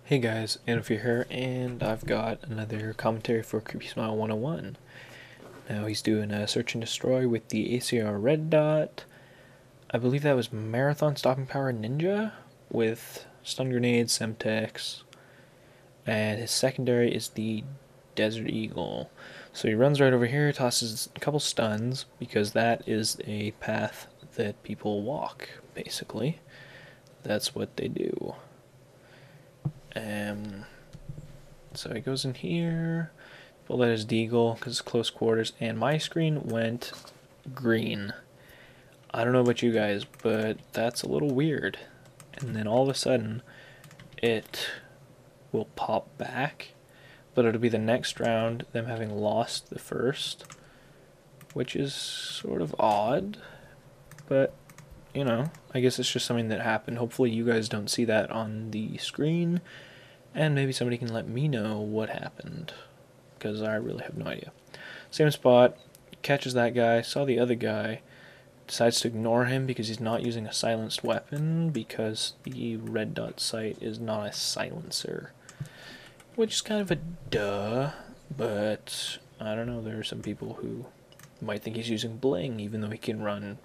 Hey guys, ACOG here, and I've got another commentary for Creepy Smile 101. Now he's doing a search and destroy with the ACR red dot. I believe that was marathon stopping power ninja with stun grenades, semtex, and his secondary is the desert eagle. So he runs right over here, tosses a couple stuns because that is a path that people walk. Basically, that's what they do. So he goes in here, pull that as deagle because it's close quarters, and my screen went green. I don't know about you guys, but that's a little weird. And then all of a sudden, it will pop back, but it'll be the next round, them having lost the first, which is sort of odd, but you know, I guess it's just something that happened. Hopefully you guys don't see that on the screen, and maybe somebody can let me know what happened, because I really have no idea. Same spot, catches that guy, saw the other guy, decides to ignore him because he's not using a silenced weapon, because the red dot sight is not a silencer. Which is kind of a duh, but I don't know, there are some people who might think he's using bling, even though he can run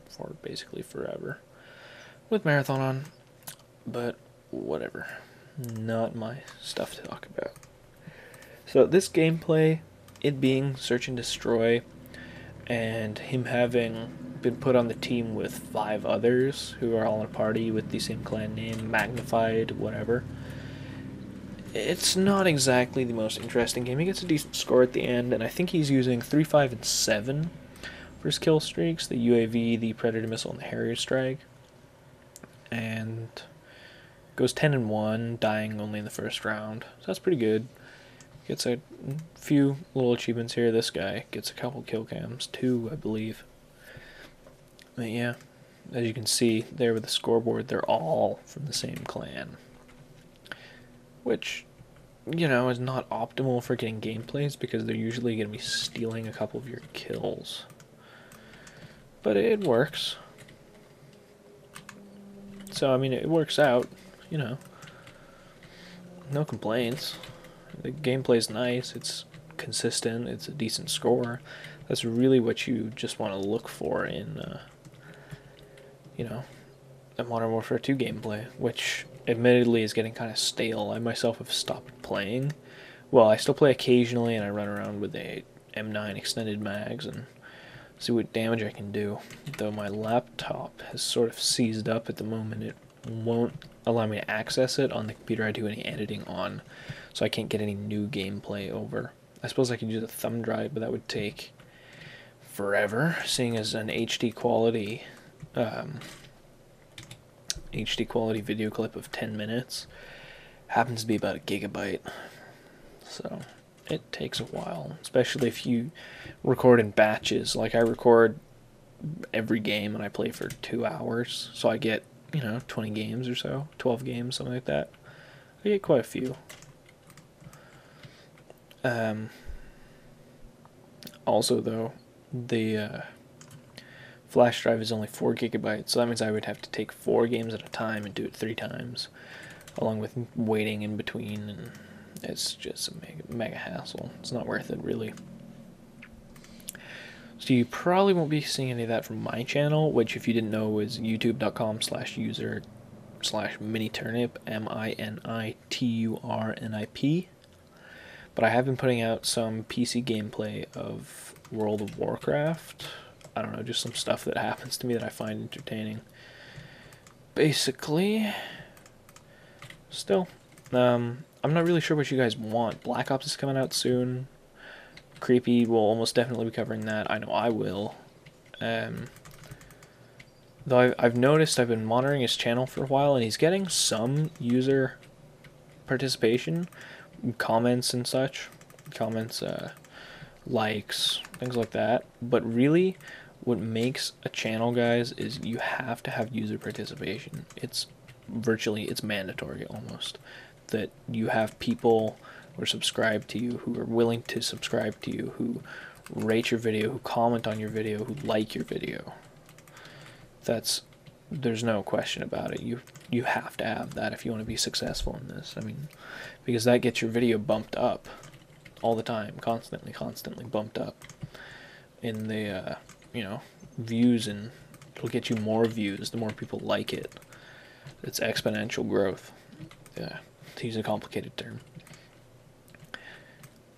for basically forever with marathon on, but whatever, not my stuff to talk about. So this gameplay, it being search and destroy, and him having been put on the team with 5 others who are all in a party with the same clan name, magnified, whatever, it's not exactly the most interesting game. He gets a decent score at the end, and I think he's using 3, 5, and 7 for his kill streaks, the UAV, the Predator missile, and the Harrier strike, and goes 10 and 1, dying only in the first round, so that's pretty good. Gets a few little achievements here. This guy gets a couple kill cams, 2 I believe. But yeah, as you can see there with the scoreboard, they're all from the same clan, which, you know, is not optimal for getting gameplays because they're usually going to be stealing a couple of your kills. But it works. So, I mean, it works out, you know. No complaints. The gameplay's nice, it's consistent, it's a decent score. That's really what you just want to look for in, you know, a Modern Warfare 2 gameplay, which admittedly is getting kind of stale. I myself have stopped playing. Well, I still play occasionally, and I run around with a M9 extended mags and see what damage I can do. Though my laptop has sort of seized up at the moment, it won't allow me to access it on the computer I do any editing on, so I can't get any new gameplay over. I suppose I could use a thumb drive, but that would take forever, seeing as an HD quality video clip of 10 minutes happens to be about a gigabyte, so it takes a while, especially if you record in batches. Like I record every game and I play for 2 hours, so I get, you know, 20 games or so, 12 games, something like that. I get quite a few. Also though, the flash drive is only 4 gigabytes, so that means I would have to take 4 games at a time and do it 3 times, along with waiting in between, and it's just a mega hassle. It's not worth it, really. So you probably won't be seeing any of that from my channel, which, if you didn't know, is youtube.com/user/miniturnip, MINITURNIP. But I have been putting out some PC gameplay of World of Warcraft. I don't know, just some stuff that happens to me that I find entertaining. Basically, still, I'm not really sure what you guys want. Black Ops is coming out soon. Creepy will almost definitely be covering that. I know I will. Though I've noticed, I've been monitoring his channel for a while, and he's getting some user participation, comments and such. Comments, likes, things like that. But really, what makes a channel, guys, is you have to have user participation. It's mandatory almost, that you have people who are subscribed to you, who are willing to subscribe to you, who rate your video, who comment on your video, who like your video. That's there's no question about it. You have to have that if you want to be successful in this. I mean, because that gets your video bumped up all the time, constantly bumped up in the you know, views, and it'll get you more views the more people like it. It's exponential growth. Yeah, to use a complicated term.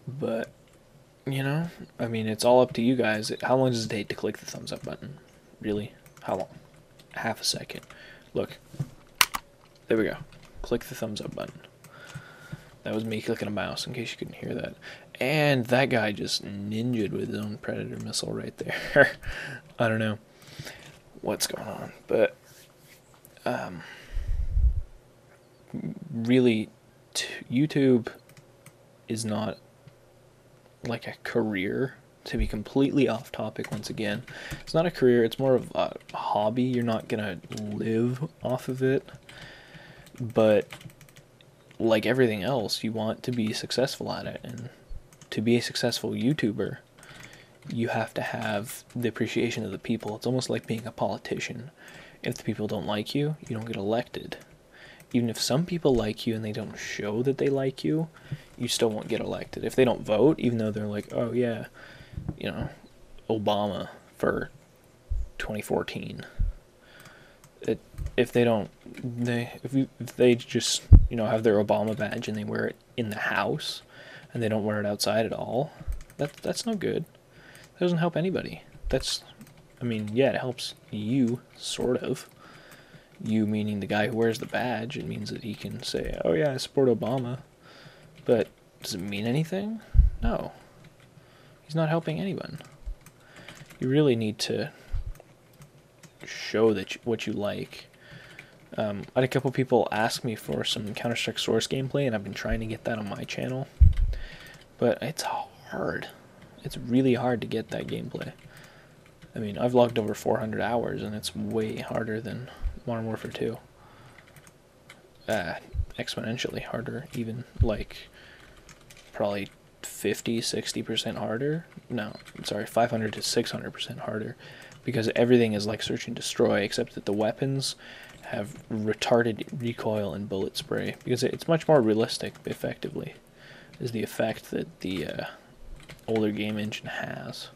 But you know, I mean, it's all up to you guys. How long does it take to click the thumbs up button? Really? How long? Half a second. Look. There we go. Click the thumbs up button. That was me clicking a mouse, in case you couldn't hear that. And that guy just ninja'd with his own predator missile right there. I don't know what's going on, but really, YouTube is not like a career. To be completely off topic once again, it's not a career, it's more of a hobby. You're not gonna live off of it, but like everything else, you want to be successful at it, and to be a successful YouTuber, you have to have the appreciation of the people. It's almost like being a politician. If the people don't like you, you don't get elected. Even if some people like you and they don't show that they like you, you still won't get elected. If they don't vote, even though they're like, oh yeah, you know, Obama for 2014. If they don't, if they just, you know, have their Obama badge and they wear it in the house and they don't wear it outside at all, that's no good. That doesn't help anybody. I mean, yeah, it helps you, sort of. You meaning the guy who wears the badge. It means that he can say, oh yeah, I support Obama. But does it mean anything? No. He's not helping anyone. You really need to show that what you like. I had a couple people ask me for some Counter-Strike Source gameplay, and I've been trying to get that on my channel. But it's hard. It's really hard to get that gameplay. I mean, I've logged over 400 hours, and it's way harder than Modern Warfare 2. Exponentially harder, even, like, probably 50-60% harder. No, sorry, 500 to 600% harder, because everything is like search and destroy, except that the weapons have retarded recoil and bullet spray, because it's much more realistic. Effectively is the effect that the older game engine has.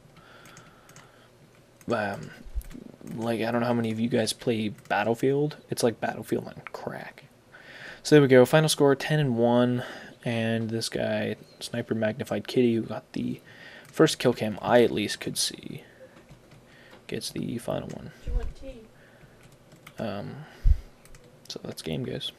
Like, I don't know how many of you guys play Battlefield. It's like Battlefield on crack. So there we go, final score 10-1. And this guy, Sniper Magnified Kitty, who got the first kill cam I at least could see, gets the final one. So that's game, guys.